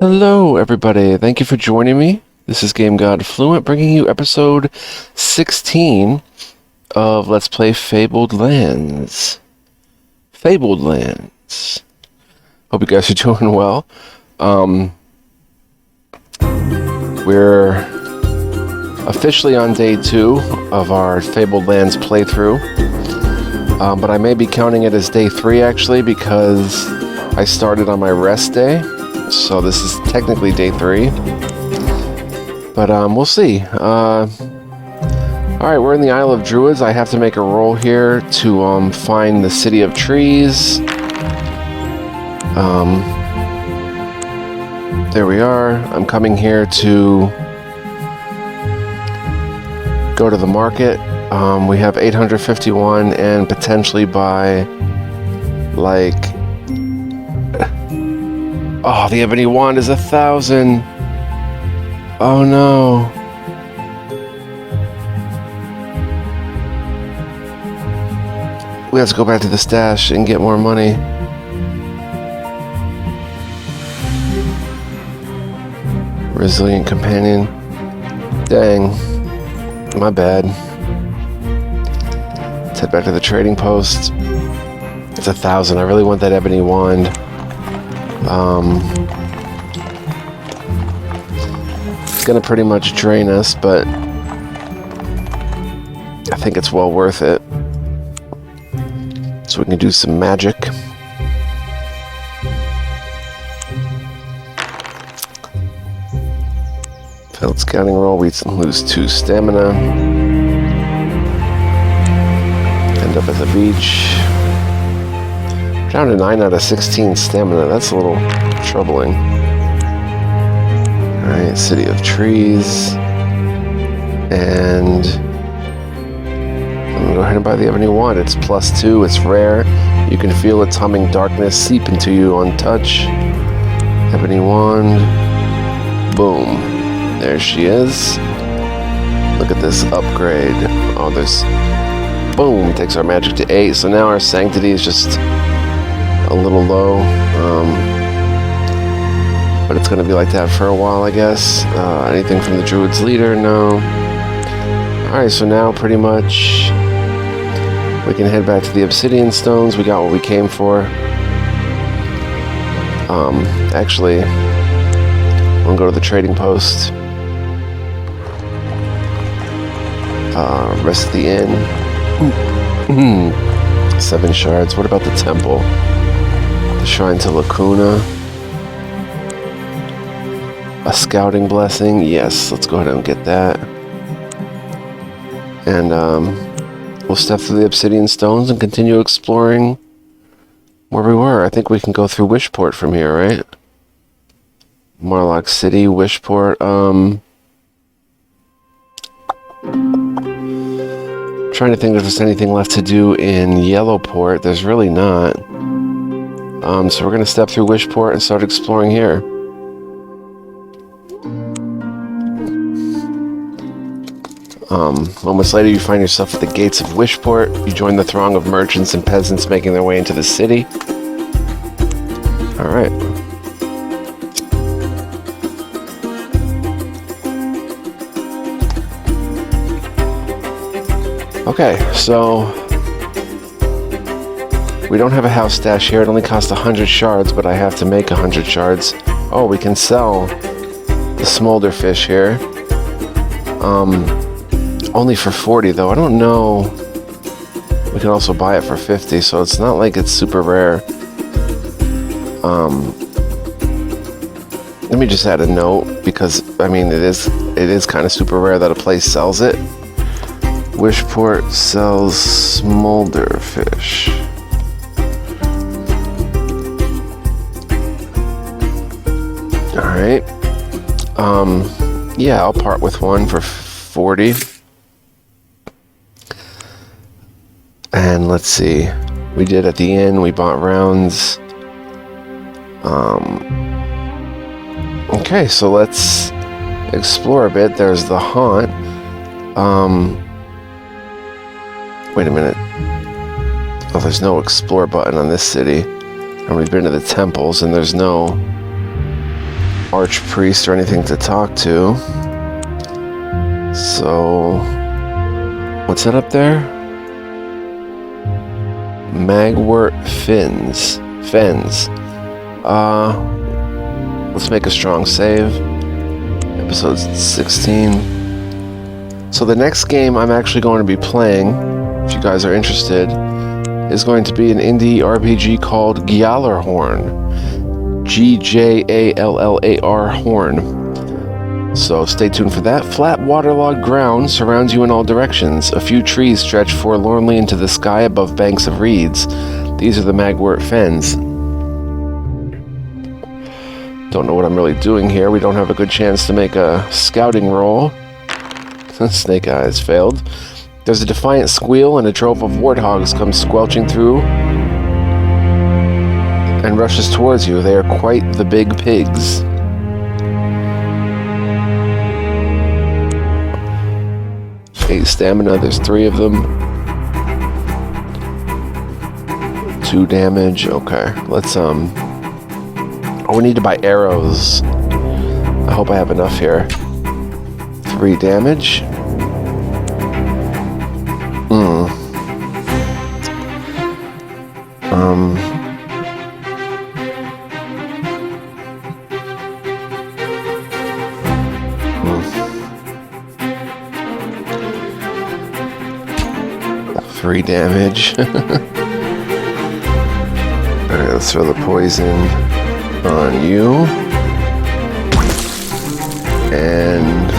Hello, everybody. Thank you for joining me. This is Game God Fluent, bringing you episode 16 of Let's Play Fabled Lands. Fabled Lands. Hope you guys are doing well. We're officially on day 2 of our Fabled Lands playthrough, but I may be counting it as day 3 actually because I started on my rest day. So this is technically day 3, but we'll see. Alright, we're in the Isle of Druids. I have to make a roll here to find the City of Trees. There we are. I'm coming here to go to the market. We have 851 and potentially buy like... Oh, the ebony wand is 1,000. Oh no. We have to go back to the stash and get more money. Resilient companion. Dang. My bad. Let's head back to the trading post. It's 1,000. I really want that ebony wand. It's gonna pretty much drain us, but I think it's well worth it. So we can do some magic. Failed scouting roll, we lose 2 stamina. End up at the beach. Down to 9 out of 16 stamina. That's a little troubling. Alright, City of Trees. And I'm going to go ahead and buy the ebony wand. It's +2. It's rare. You can feel its humming darkness seep into you on touch. Ebony wand. Boom. There she is. Look at this upgrade. Oh, there's... Boom. Takes our magic to 8. So now our sanctity is just... a little low, but it's going to be like that for a while, I guess. Anything from the Druid's leader? No. Alright, so now pretty much we can head back to the obsidian stones. We got what we came for. Actually, I'm going to go to the trading post. Rest of the inn. 7 shards. What about the temple? The shrine to Lacuna. A scouting blessing. Yes, let's go ahead and get that. And we'll step through the obsidian stones and continue exploring where we were. I think we can go through Wishport from here, right? Marlock City, Wishport. Trying to think if there's anything left to do in Yellowport. There's really not. So we're going to step through Wishport and start exploring here. Moments later, you find yourself at the gates of Wishport. You join the throng of merchants and peasants making their way into the city. Alright. Okay, so... we don't have a house stash here. It only costs 100 shards, but I have to make 100 shards. Oh, we can sell the smolder fish here. Only for 40, though. I don't know. We can also buy it for 50, so it's not like it's super rare. Let me just add a note, because, I mean, it is kind of super rare that a place sells it. Wishport sells smolder fish. Alright. Yeah, I'll part with one for 40. And let's see. We did at the inn, we bought rounds. Okay, so let's explore a bit. There's the haunt. Wait a minute. Oh, there's no explore button on this city. And we've been to the temples, and there's no archpriest or anything to talk to. So, what's that up there? Magwort Fens. Let's make a strong save. Episode 16. So the next game I'm actually going to be playing, if you guys are interested, is going to be an indie RPG called Gjallarhorn. Gjallar Horn. So stay tuned for that. Flat waterlogged ground surrounds you in all directions. A few trees stretch forlornly into the sky above banks of reeds. These are the Magwort Fens. Don't know what I'm really doing here. We don't have a good chance to make a scouting roll. Snake Eyes failed. There's a defiant squeal and a drove of warthogs comes squelching through and rushes towards you. They are quite the big pigs. Eight stamina, there's 3 of them. 2 damage, okay. Let's, oh, we need to buy arrows. I hope I have enough here. 3 damage. 3 damage. Alright, let's throw the poison on you. And...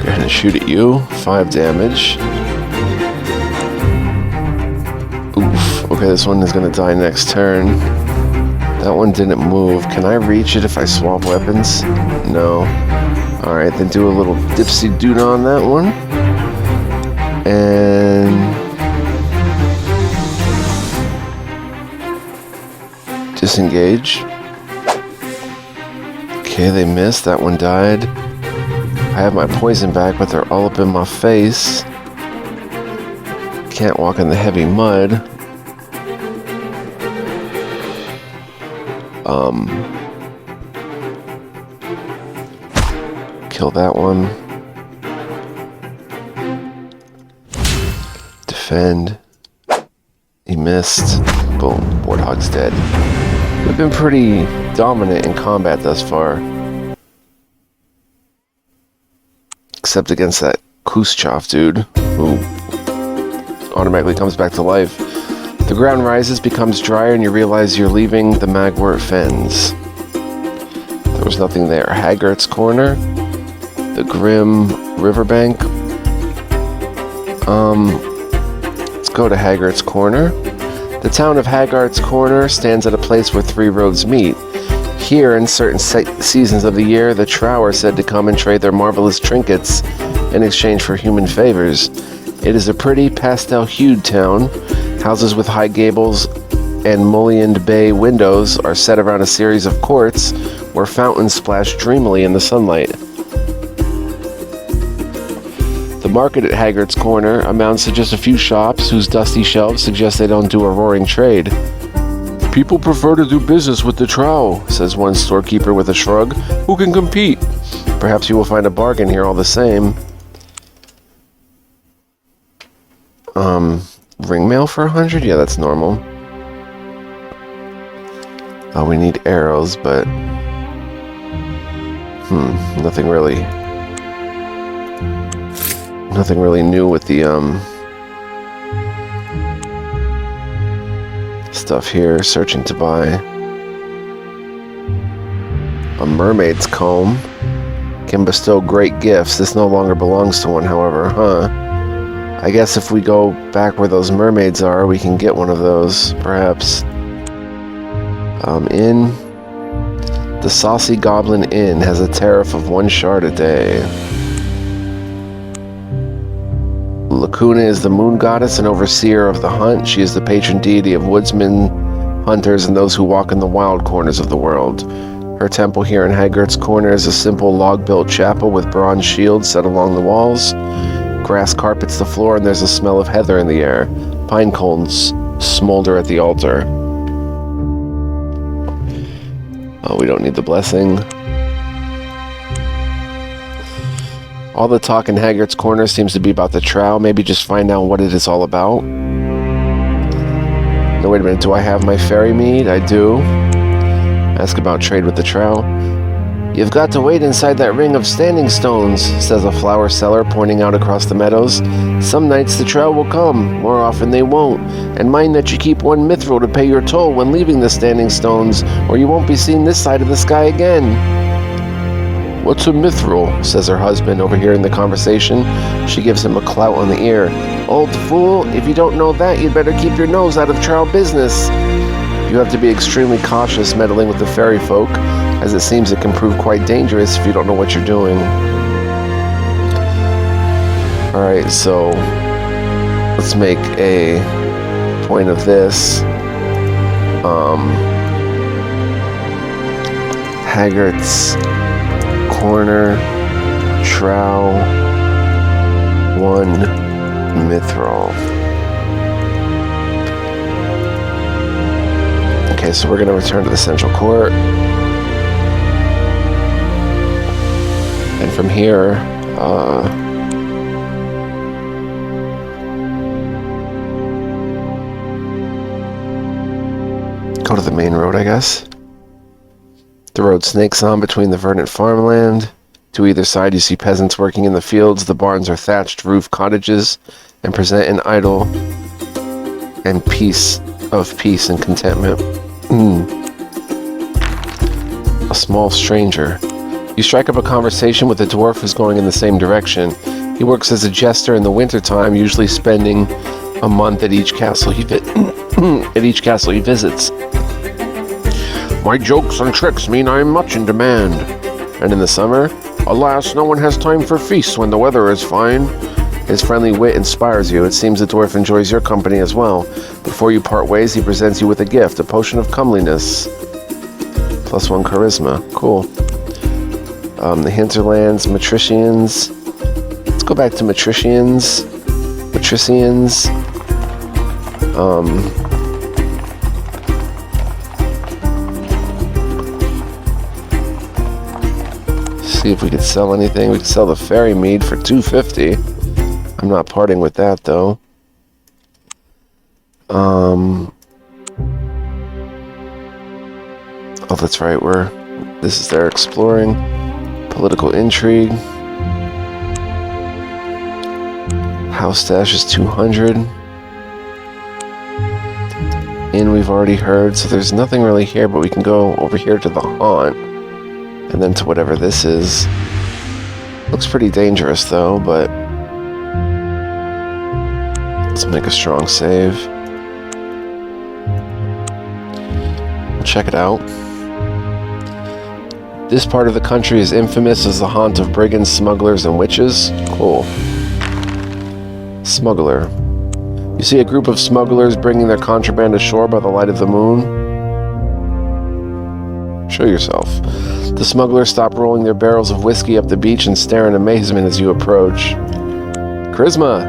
go ahead and shoot at you. 5 damage. Oof. Okay, this one is going to die next turn. That one didn't move. Can I reach it if I swap weapons? No. Alright, then do a little dipsy-doot on that one. And... disengage. Okay, they missed. That one died. I have my poison back, but they're all up in my face. Can't walk in the heavy mud. Kill that one. Defend. He missed. Boom. Warthog's dead. We've been pretty dominant in combat thus far. Except against that Khrushchev dude, who automatically comes back to life. The ground rises, becomes drier, and you realize you're leaving the Magwort Fens. There was nothing there. Haggart's Corner. The grim riverbank. Let's go to Haggart's Corner. The town of Haggart's Corner stands at a place where 3 roads meet. Here, in certain seasons of the year, the Trow are said to come and trade their marvelous trinkets in exchange for human favors. It is a pretty pastel-hued town. Houses with high gables and mullioned bay windows are set around a series of courts where fountains splash dreamily in the sunlight. The market at Haggart's Corner amounts to just a few shops whose dusty shelves suggest they don't do a roaring trade. People prefer to do business with the Trow, says one storekeeper with a shrug. Who can compete? Perhaps you will find a bargain here all the same. Ring mail for 100? Yeah, that's normal. Oh, we need arrows, but... nothing really... nothing really new with the, stuff here. Searching to buy a mermaid's comb. Can bestow great gifts. This no longer belongs to one, however, huh? I guess if we go back where those mermaids are, we can get one of those, perhaps. Inn. The Saucy Goblin Inn has a tariff of 1 shard a day. Lacuna is the moon goddess and overseer of the hunt. She is the patron deity of woodsmen, hunters, and those who walk in the wild corners of the world. Her temple here in Haggart's Corner is a simple log-built chapel with bronze shields set along the walls. Grass carpets the floor and there's a smell of heather in the air. Pine cones smolder at the altar. Oh, we don't need the blessing. All the talk in Haggart's corner seems to be about the trowel. Maybe just find out what it is all about. No, wait a minute. Do I have my fairy mead? I do. Ask about trade with the trowel. You've got to wait inside that ring of standing stones, says a flower seller, pointing out across the meadows. Some nights the trowel will come, more often they won't. And mind that you keep one mithril to pay your toll when leaving the standing stones, or you won't be seen this side of the sky again. What's a mithril? Says her husband, overhearing the conversation. She gives him a clout on the ear. Old fool, if you don't know that, you'd better keep your nose out of trowel business. You have to be extremely cautious meddling with the fairy folk, as it seems it can prove quite dangerous if you don't know what you're doing. Alright, so let's make a point of this. Haggart's corner, trowel, 1 mithril. Okay, so we're going to return to the central court. And from here, go to the main road, I guess. The road snakes on between the verdant farmland. To either side, you see peasants working in the fields. The barns are thatched roof cottages and present an idyll and peace and contentment. A small stranger. You strike up a conversation with a dwarf who's going in the same direction. He works as a jester in the wintertime, usually spending a month at each castle he visits. My jokes and tricks mean I am much in demand. And in the summer, alas, no one has time for feasts when the weather is fine. His friendly wit inspires you. It seems the dwarf enjoys your company as well. Before you part ways, he presents you with a gift, a potion of comeliness. +1 charisma. Cool. The hinterlands, matricians. Let's go back to matricians. See if we could sell anything. We could sell the fairy mead for 250. I'm not parting with that though. Oh, that's right. This is their exploring. Political intrigue. House stash is 200. Inn we've already heard, so there's nothing really here, but we can go over here to the haunt. And then to whatever this is. Looks pretty dangerous though, but let's make a strong save. Check it out. This part of the country is infamous as the haunt of brigands, smugglers, and witches. Cool. Smuggler. You see a group of smugglers bringing their contraband ashore by the light of the moon. Show yourself. The smugglers stop rolling their barrels of whiskey up the beach and stare in amazement as you approach. Charisma!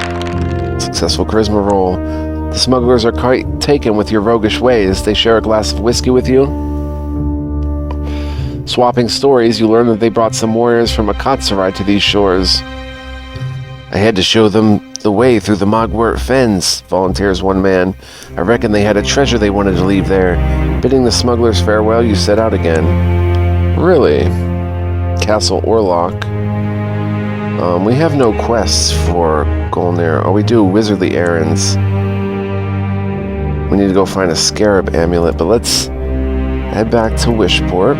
Successful charisma roll. The smugglers are quite taken with your roguish ways. They share a glass of whiskey with you. Swapping stories, you learn that they brought some warriors from Akatsarai to these shores. I had to show them the way through the Mogwort Fens, volunteers one man. I reckon they had a treasure they wanted to leave there. Bidding the smugglers farewell, you set out again. Really? Castle Orlok. We have no quests for GOLNIR. Oh, we do wizardly errands. We need to go find a scarab amulet, but let's head back to Wishport.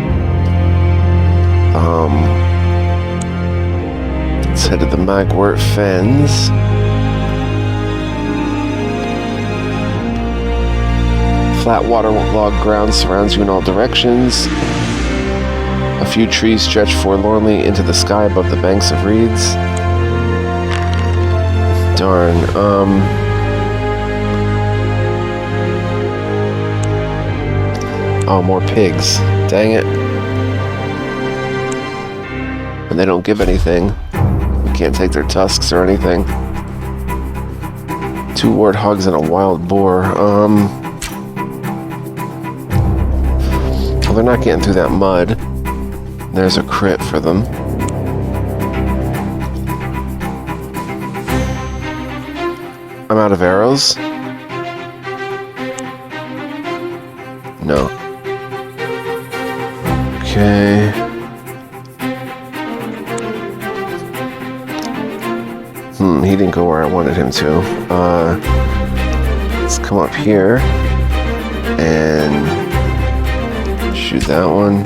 Let's head to the Mogwort Fens. Flat waterlogged ground surrounds you in all directions. A few trees stretch forlornly into the sky above the banks of reeds. Darn, oh, more pigs. Dang it. And they don't give anything. We can't take their tusks or anything. 2 warthogs and a wild boar. Well, they're not getting through that mud. There's a crit for them. I'm out of arrows? No. Okay. He didn't go where I wanted him to. Let's come up here and shoot that one.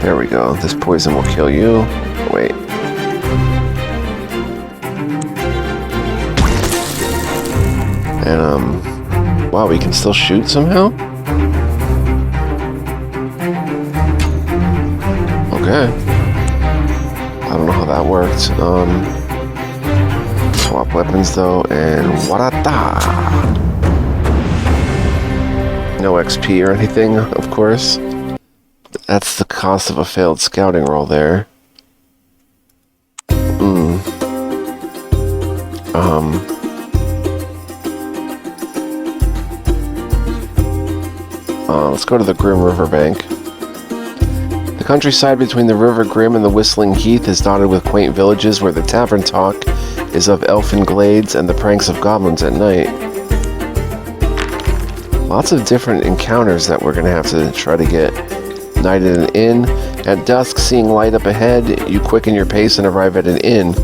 There we go. This poison will kill you. Wait. And, wow, we can still shoot somehow? Okay. I don't know how that worked. Swap weapons, though, and warata! No XP or anything, of course. That's the cost of a failed scouting roll there. Let's go to the Grim Riverbank. The countryside between the River Grim and the Whistling Heath is dotted with quaint villages where the tavern talk is of elfin glades and the pranks of goblins at night. Lots of different encounters that we're going to have to try to get. Night at an inn. At dusk, seeing light up ahead, you quicken your pace and arrive at an inn.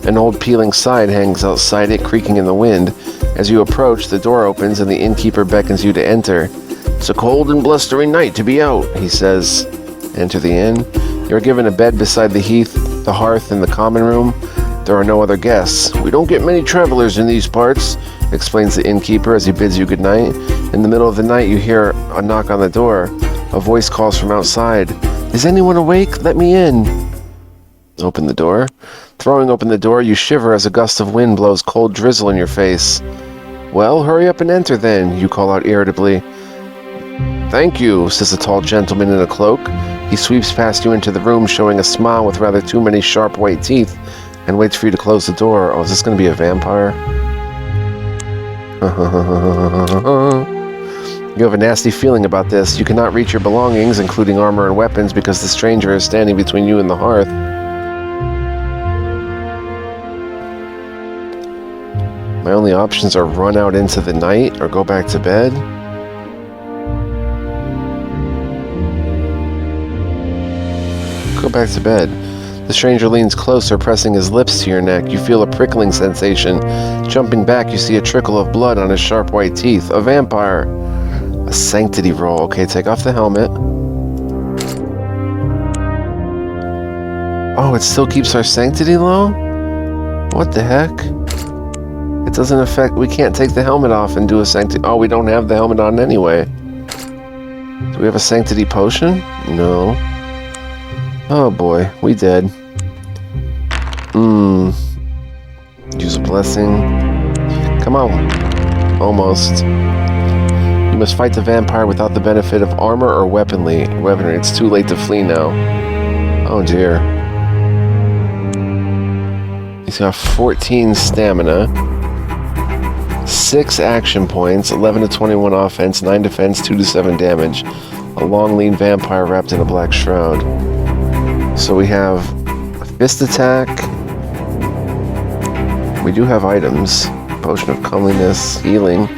An old peeling sign hangs outside it, creaking in the wind. As you approach, the door opens and the innkeeper beckons you to enter. It's a cold and blustering night to be out, he says. Enter the inn. You're given a bed beside the heath, the hearth, and the common room. There are no other guests. We don't get many travelers in these parts, explains the innkeeper as he bids you goodnight. In the middle of the night, you hear a knock on the door. A voice calls from outside. Is anyone awake? Let me in. Open the door. Throwing open the door, you shiver as a gust of wind blows cold drizzle in your face. Well, hurry up and enter then, you call out irritably. Thank you, says a tall gentleman in a cloak. He sweeps past you into the room, showing a smile with rather too many sharp white teeth, and waits for you to close the door. Oh, is this going to be a vampire? You have a nasty feeling about this. You cannot reach your belongings, including armor and weapons, because the stranger is standing between you and the hearth. My only options are run out into the night or go back to bed. Go back to bed. The stranger leans closer, pressing his lips to your neck. You feel a prickling sensation. Jumping back, you see a trickle of blood on his sharp white teeth. A vampire. A sanctity roll. Okay, take off the helmet. Oh, it still keeps our sanctity low? What the heck? It doesn't affect... We can't take the helmet off and do a sanctity... Oh, we don't have the helmet on anyway. Do we have a sanctity potion? No. Oh boy, we did. Use a blessing. Come on. Almost. You must fight the vampire without the benefit of armor or weaponry. It's too late to flee now. Oh dear. He's got 14 stamina, 6 action points, 11 to 21 offense, 9 defense, 2 to 7 damage. A long, lean vampire wrapped in a black shroud. So we have a fist attack. We do have items. Potion of comeliness, healing.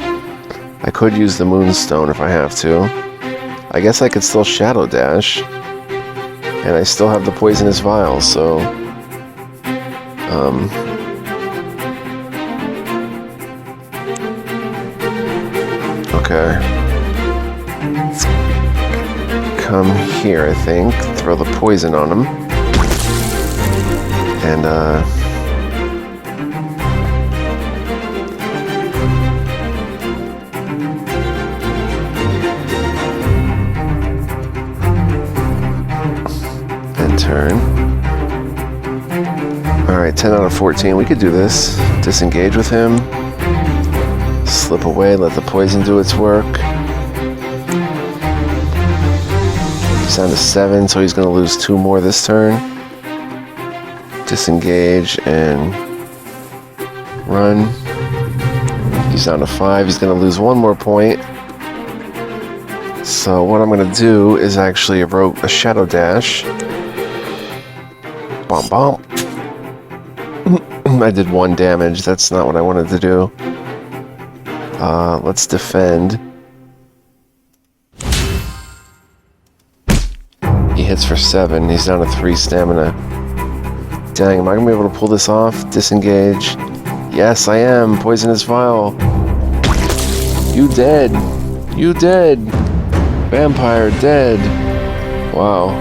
I could use the moonstone if I have to. I guess I could still shadow dash. And I still have the poisonous vial, so... Okay. Let's come here, I think. Throw the poison on him. And, turn. Alright, 10 out of 14. We could do this. Disengage with him. Slip away, let the poison do its work. He's down to 7, so he's going to lose 2 more this turn. Disengage and Run. He's down to 5. He's going to lose 1 more point. So what I'm going to do is actually a shadow dash. Bomb bomb. I did 1 damage. That's not what I wanted to do. Let's defend. He hits for 7. He's down to 3 stamina. Dang, am I going to be able to pull this off? Disengage. Yes, I am. Poisonous Vial. You dead. You dead. Vampire dead. Wow.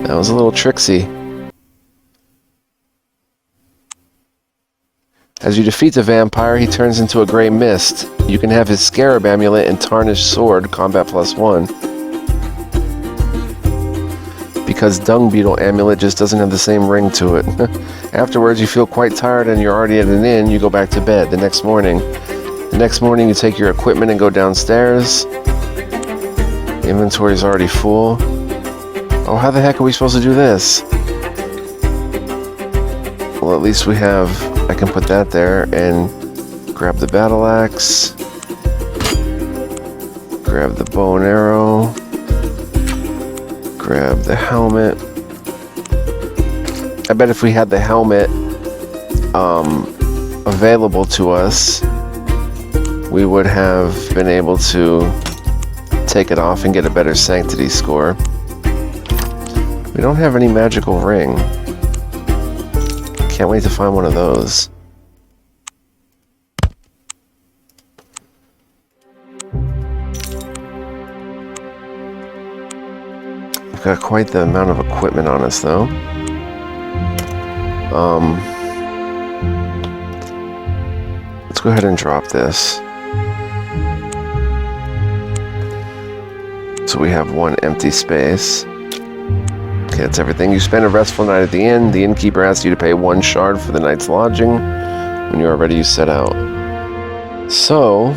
That was a little tricksy. As you defeat the vampire, he turns into a gray mist. You can have his Scarab Amulet and Tarnished Sword, combat +1. Because Dung Beetle Amulet just doesn't have the same ring to it. Afterwards, you feel quite tired and you're already at an inn. You go back to bed the next morning. The next morning, you take your equipment and go downstairs. The inventory is already full. Oh, how the heck are we supposed to do this? Well, at least we have... I can put that there and grab the battle axe. Grab the bow and arrow. Grab the helmet. I bet if we had the helmet available to us, we would have been able to take it off and get a better sanctity score. We don't have any magical ring. Can't wait to find one of those. We've got quite the amount of equipment on us, though. Let's go ahead and drop this. So we have 1 empty space. Okay, that's everything. You spend a restful night at the inn. The innkeeper asks you to pay 1 shard for the night's lodging. When you are ready, you set out. So,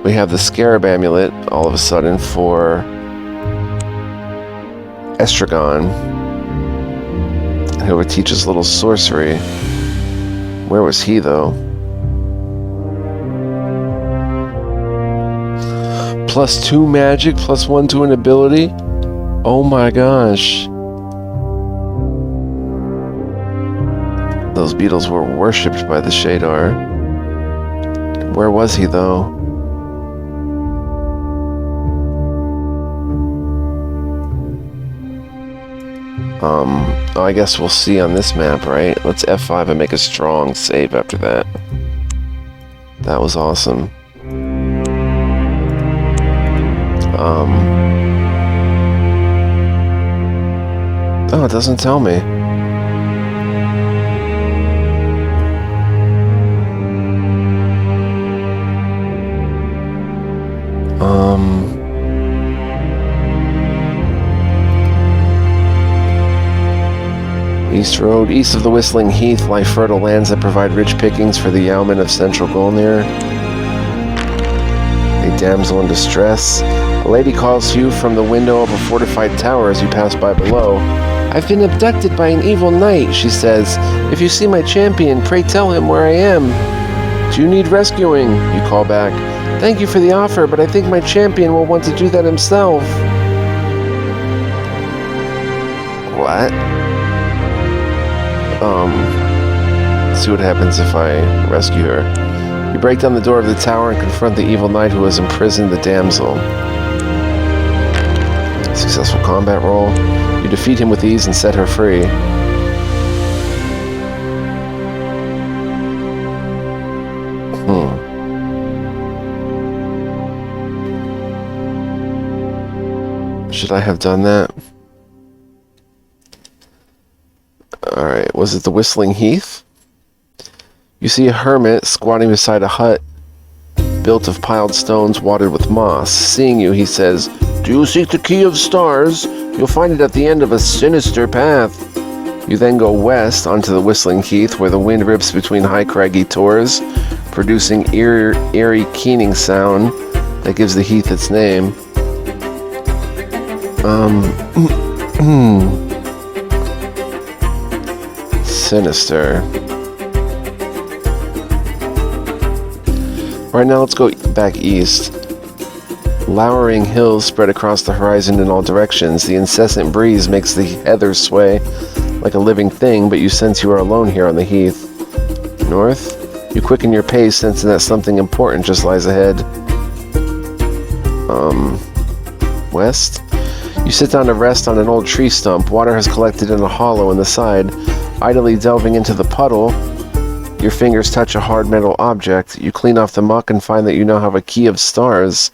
we have the Scarab Amulet all of a sudden for Estragon, who would teach us a little sorcery. Where was he, though? +2 magic, +1 to an ability? Oh my gosh. Those beetles were worshipped by the Shadar. Where was he, though? Oh, I guess we'll see on this map, right? Let's F5 and make a strong save after that. That was awesome. Oh, it doesn't tell me. East Road. East of the Whistling Heath lie fertile lands that provide rich pickings for the yeomen of central GOLNIR. A damsel in distress. A lady calls you from the window of a fortified tower as you pass by below. I've been abducted by an evil knight, she says. If you see my champion, pray tell him where I am. Do you need rescuing? You call back. Thank you for the offer, but I think my champion will want to do that himself. What? Let's see what happens if I rescue her. You break down the door of the tower and confront the evil knight who has imprisoned the damsel. Successful combat roll. You defeat him with ease and set her free. Should I have done that? Alright, was it the Whistling Heath? You see a hermit squatting beside a hut built of piled stones watered with moss. Seeing you, he says, "Do you seek the Key of Stars? You'll find it at the end of a sinister path." You then go west onto the Whistling Heath, where the wind rips between high craggy tors, producing eerie keening sound that gives the heath its name. Sinister. Right now, let's go back east. Lowering hills spread across the horizon in all directions. The incessant breeze makes the heather sway like a living thing, but you sense you are alone here on the heath. North? You quicken your pace, sensing that something important just lies ahead. West? You sit down to rest on an old tree stump. Water has collected in a hollow in the side. Idly delving into the puddle, your fingers touch a hard metal object. You clean off the muck and find that you now have a key of stars.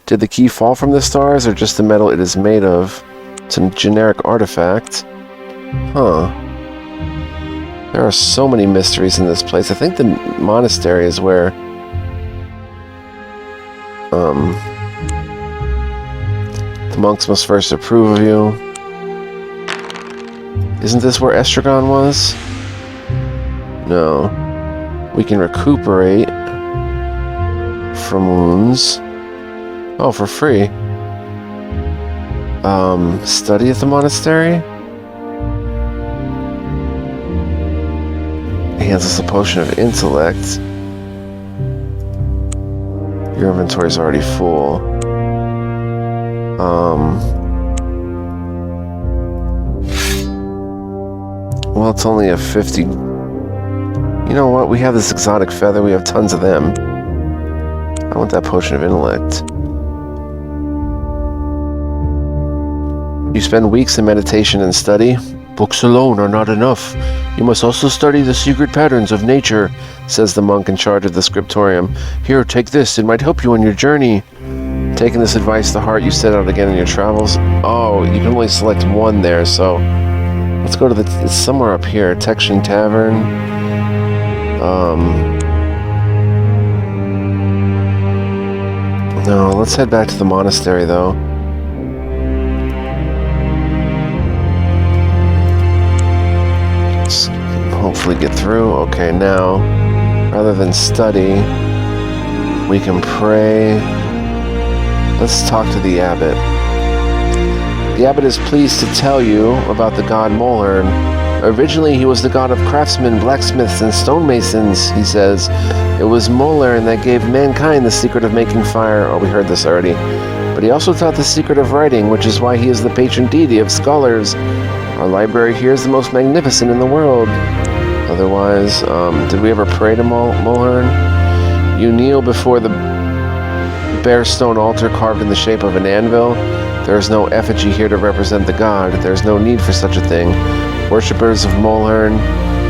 Did the key fall from the stars, or just the metal it is made of? It's a generic artifact. Huh. There are so many mysteries in this place. I think the monastery is where... the monks must first approve of you. Isn't this where Estragon was? No. We can recuperate from wounds. Oh, for free. Study at the monastery? He hands us a potion of intellect. Your inventory's already full. Well, it's only a 50. You know what? We have this exotic feather. We have tons of them. I want that potion of intellect. You spend weeks in meditation and study. Books alone are not enough. You must also study the secret patterns of nature, says the monk in charge of the scriptorium. Here, take this. It might help you on your journey. Taking this advice to heart, you set out again on your travels. Oh, you can only select one there, so... Let's go to the... It's somewhere up here. Texian Tavern. No, let's head back to the monastery, though. Let's hopefully get through. Okay, now, rather than study, we can pray. Let's talk to the abbot. The abbot is pleased to tell you about the god Molhern. Originally, he was the god of craftsmen, blacksmiths, and stonemasons, he says. It was Molhern that gave mankind the secret of making fire. Oh, we heard this already. But he also taught the secret of writing, which is why he is the patron deity of scholars. Our library here is the most magnificent in the world. Otherwise, did we ever pray to Molhern? You kneel before the bare stone altar carved in the shape of an anvil. There is no effigy here to represent the god. There is no need for such a thing. Worshippers of Molhern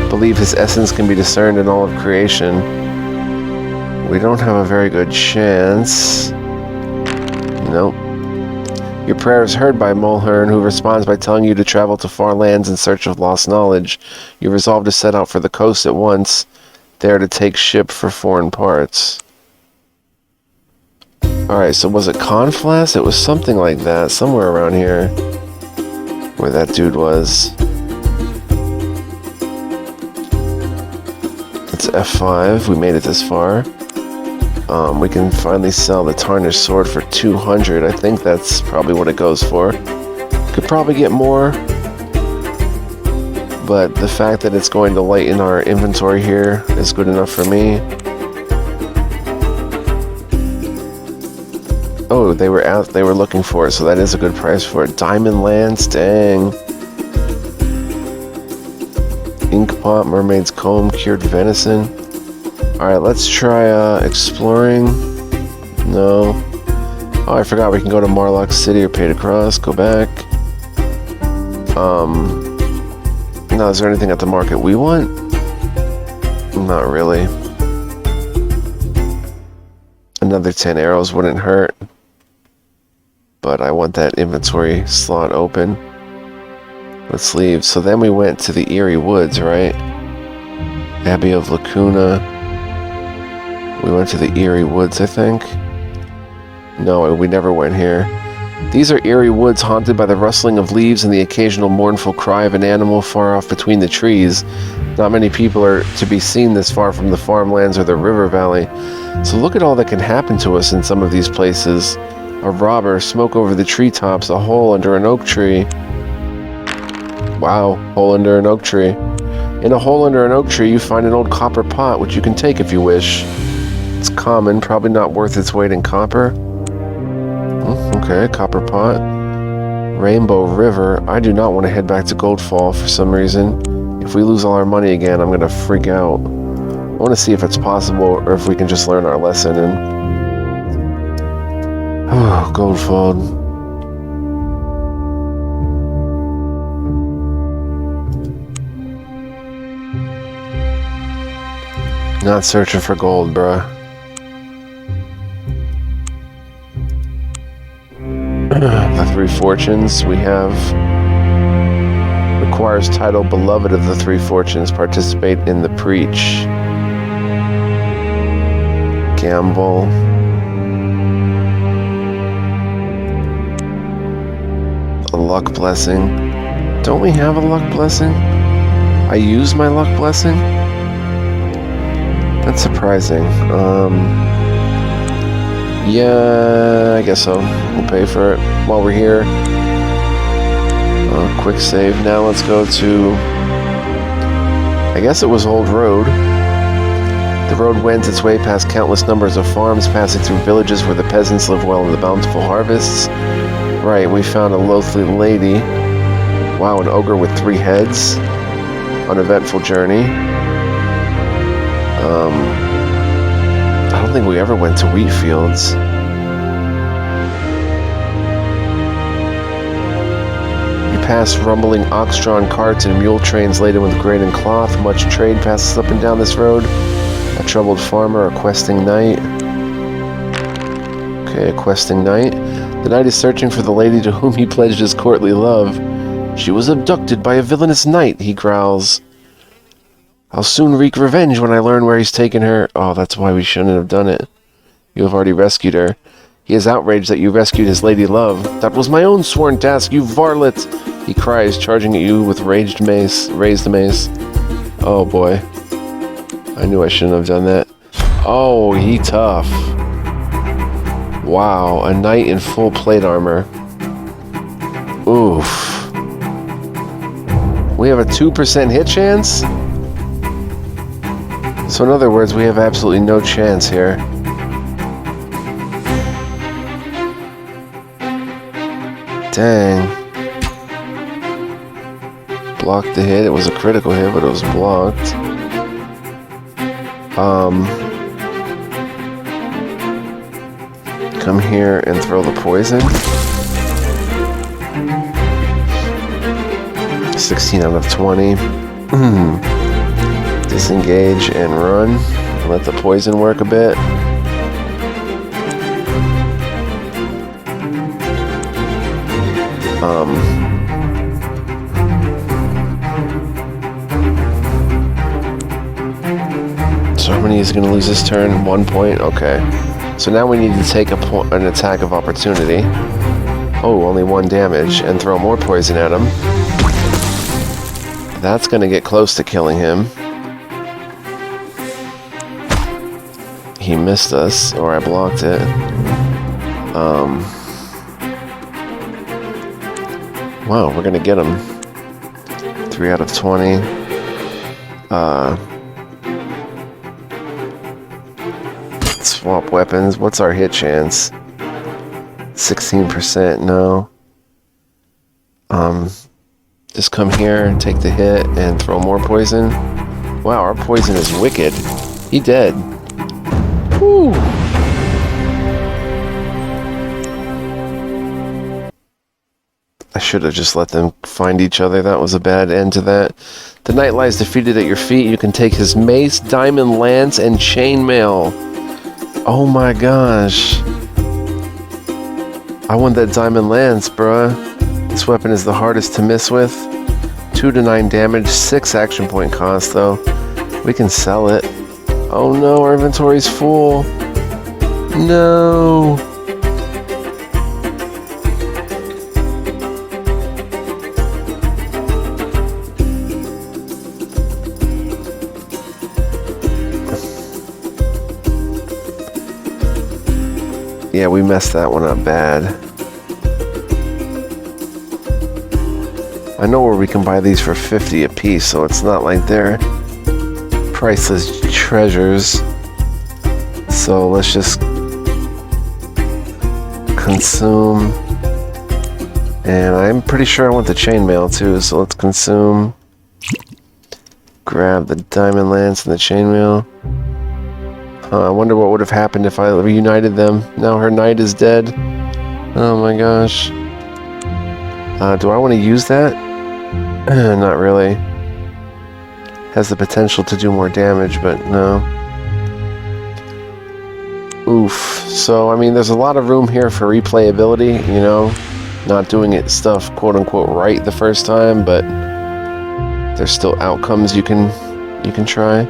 believe his essence can be discerned in all of creation. We don't have a very good chance. Nope. Your prayer is heard by Molhern, who responds by telling you to travel to far lands in search of lost knowledge. You resolve to set out for the coast at once, there to take ship for foreign parts. Alright, so was it Conflass? It was something like that, somewhere around here. Where that dude was. It's F5, we made it this far. We can finally sell the Tarnished Sword for 200. I think that's probably what it goes for. Could probably get more. But the fact that it's going to lighten our inventory here is good enough for me. Oh, they were out. They were looking for it, so that is a good price for it. Diamond Lance, dang. Ink pot, mermaid's comb, cured venison. All right, let's try exploring. No. Oh, I forgot we can go to Marlock City or pay to cross. Go back. No, is there anything at the market we want? Not really. Another 10 arrows wouldn't hurt. But I want that inventory slot open. Let's leave. So then we went to the Eerie Woods, right? Abbey of Lacuna. We went to the Eerie Woods, I think. No, we never went here. These are eerie woods haunted by the rustling of leaves and the occasional mournful cry of an animal far off between the trees. Not many people are to be seen this far from the farmlands or the river valley. So look at all that can happen to us in some of these places. A robber, smoke over the treetops, a hole under an oak tree. Wow, hole under an oak tree. In a hole under an oak tree, you find an old copper pot, which you can take if you wish. It's common, probably not worth its weight in copper. Okay, copper pot. Rainbow River. I do not want to head back to Goldfall for some reason. If we lose all our money again, I'm gonna freak out. I want to see if it's possible or if we can just learn our lesson and... Oh, Goldfall. Not searching for gold, bruh. The Three Fortunes we have. Requires title Beloved of the Three Fortunes. Participate in the Preach. Gamble. A luck blessing. Don't we have a luck blessing? I use my luck blessing? That's surprising. Yeah, I guess so. We'll pay for it while we're here. Quick save. Now let's go to... I guess it was Old Road. The road wends its way past countless numbers of farms, passing through villages where the peasants live well in the bountiful harvests. Right, we found a loathly lady. Wow, an ogre with 3 heads. Uneventful journey. I don't think we ever went to wheat fields. We pass rumbling ox-drawn carts and mule trains laden with grain and cloth. Much trade passes up and down this road. A troubled farmer, a questing knight. Okay, a questing knight. The knight is searching for the lady to whom he pledged his courtly love. She was abducted by a villainous knight, he growls. I'll soon wreak revenge when I learn where he's taken her. Oh, that's why we shouldn't have done it. You have already rescued her. He is outraged that you rescued his lady love. That was my own sworn task, you varlet! He cries, charging at you with raised mace. Oh boy. I knew I shouldn't have done that. Oh, he tough. Wow, a knight in full plate armor. Oof. We have a 2% hit chance? So in other words, we have absolutely no chance here. Dang. Blocked the hit. It was a critical hit, but it was blocked. Come here and throw the poison. 16 out of 20. Disengage and run. Let the poison work a bit. So how many is going to lose this turn? 1 point? Okay. So now we need to take an attack of opportunity. Oh, only 1 damage. And throw more poison at him. That's going to get close to killing him. He missed us, or I blocked it. Wow, we're gonna get him. 3 out of 20. Swap weapons. What's our hit chance? 16%, no. Just come here and take the hit and throw more poison. Wow, our poison is wicked. He dead. Woo. I should have just let them find each other. That was a bad end to that. The knight lies defeated at your feet. You can take his mace, diamond lance, and chainmail. Oh my gosh. I want that diamond lance, bruh. This weapon is the hardest to miss with. 2 to 9 damage, 6 action point cost though. We can sell it. Oh no, our inventory's full. No. Yeah, we messed that one up bad. I know where we can buy these for 50 a piece, so it's not like they're priceless treasures. So let's just consume. And I'm pretty sure I want the chainmail too, so let's consume. Grab the diamond lance and the chainmail. I wonder what would have happened if I reunited them. Now her knight is dead. Oh my gosh. Do I want to use that? Not really. Has the potential to do more damage, but no. Oof. So, I mean, there's a lot of room here for replayability, you know? Not doing it stuff quote-unquote right the first time, but there's still outcomes you can try.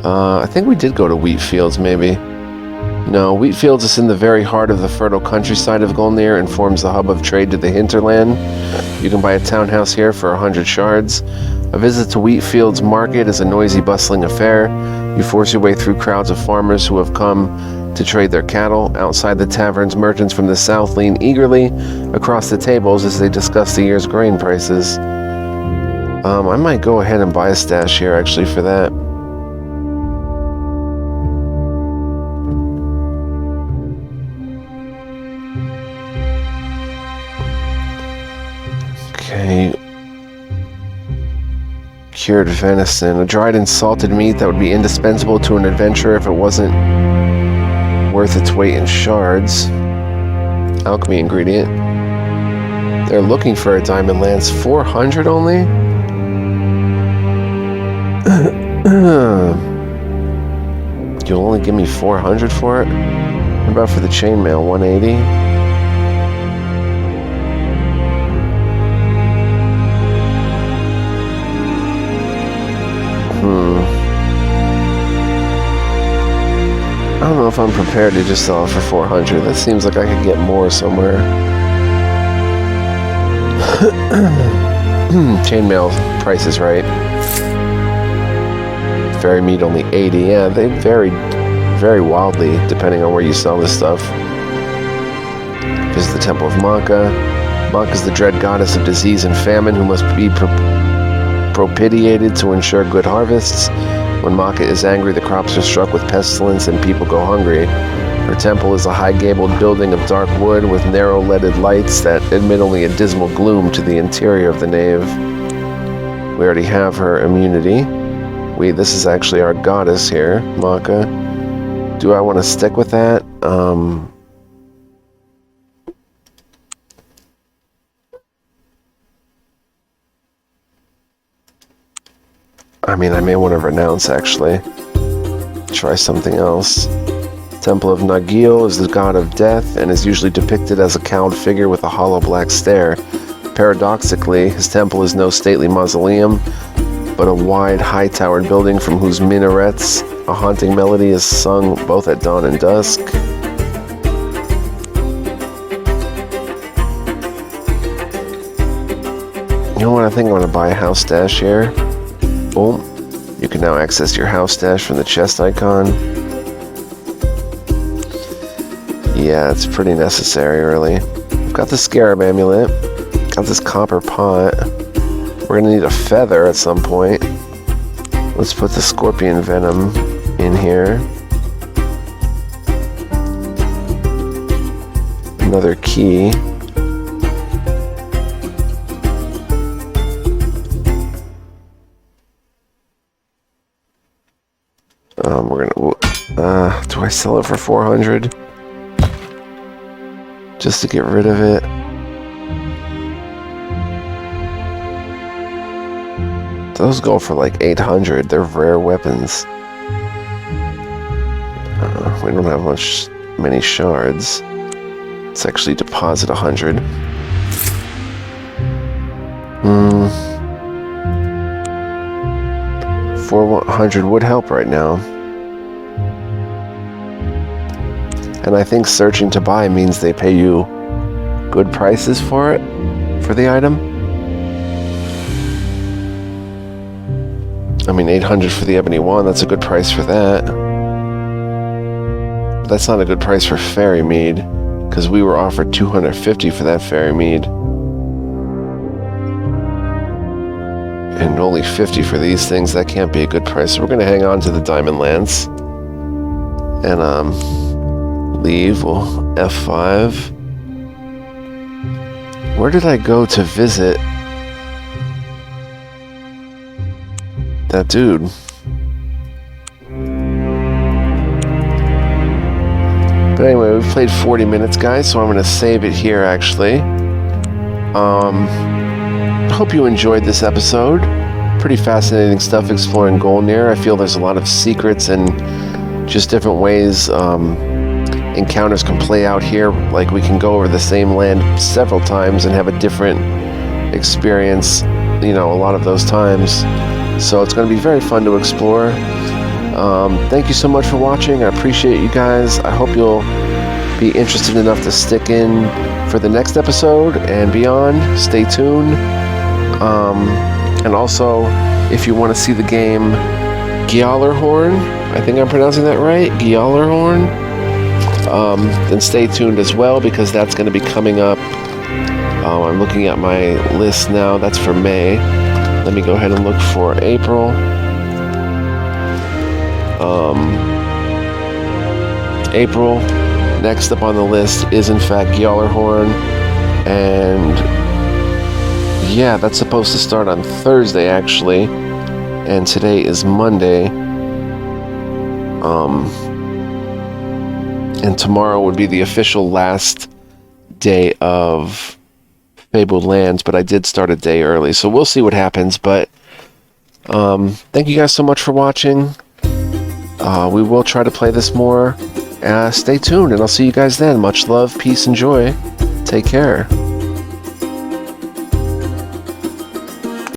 I think we did go to wheat fields, maybe. No, wheat fields is in the very heart of the fertile countryside of GOLNIR and forms the hub of trade to the hinterland. You can buy a townhouse here for 100 shards. A visit to wheat fields market is a noisy, bustling affair. You force your way through crowds of farmers who have come to trade their cattle. Outside the taverns, merchants from the south lean eagerly across the tables as they discuss the year's grain prices. I might go ahead and buy a stash here, actually, for that. Okay. Cured venison. A dried and salted meat that would be indispensable to an adventurer if it wasn't worth its weight in shards. Alchemy ingredient. They're looking for a diamond lance. 400 only? You'll only give me 400 for it? What about for the chainmail? 180? I don't know if I'm prepared to just sell it for 400. That seems like I could get more somewhere. Chainmail price is right. Fairy meat only 80. Yeah, they vary very wildly depending on where you sell this stuff. Visit the Temple of Maka. Maka is the dread goddess of disease and famine who must be propitiated to ensure good harvests. When Maka is angry, the crops are struck with pestilence and people go hungry. Her temple is a high-gabled building of dark wood with narrow leaded lights that admit only a dismal gloom to the interior of the nave. We already have her immunity. This is actually our goddess here, Maka. Do I want to stick with that? I mean, I may want to renounce, actually. Try something else. Temple of Nagil is the god of death and is usually depicted as a cowled figure with a hollow black stare. Paradoxically, his temple is no stately mausoleum, but a wide, high-towered building from whose minarets a haunting melody is sung both at dawn and dusk. You know what? I think I'm going to buy a house stash here. Boom. You can now access your house stash from the chest icon. Yeah, it's pretty necessary, really. I've got the scarab amulet. Got this copper pot. We're gonna need a feather at some point. Let's put the scorpion venom in here. Another key. We're gonna. Do I sell it for 400? Just to get rid of it. Those go for like 800. They're rare weapons. We don't have many shards. Let's actually deposit 100. 400 would help right now. And I think searching to buy means they pay you good prices for it, for the item. I mean, 800 for the ebony wand, that's a good price for that. But that's not a good price for fairy mead, because we were offered 250 for that fairy mead. And only 50 for these things. That can't be a good price. So we're going to hang on to the diamond lance. and leave. We'll F5. Where did I go to visit that dude? But anyway, we've played 40 minutes, guys, so I'm going to save it here, actually. Hope you enjoyed this episode. Pretty fascinating stuff exploring GOLNIR. I feel there's a lot of secrets and just different ways encounters can play out here. Like, we can go over the same land several times and have a different experience, you know, a lot of those times. So it's going to be very fun to explore. Thank you so much for watching. I appreciate you guys. I hope you'll be interested enough to stick in for the next episode and beyond. Stay tuned. And also, if you want to see the game GOLNIR, I think I'm pronouncing that right, GOLNIR, then stay tuned as well, because that's going to be coming up. I'm looking at my list now. That's for May. Let me go ahead and look for April. April, next up on the list is in fact GOLNIR, and yeah, that's supposed to start on Thursday actually, and today is Monday. And tomorrow would be the official last day of Fabled Lands, but I did start a day early, so we'll see what happens. But thank you guys so much for watching. We will try to play this more. Stay tuned, and I'll see you guys then. Much love, peace, and joy. Take care.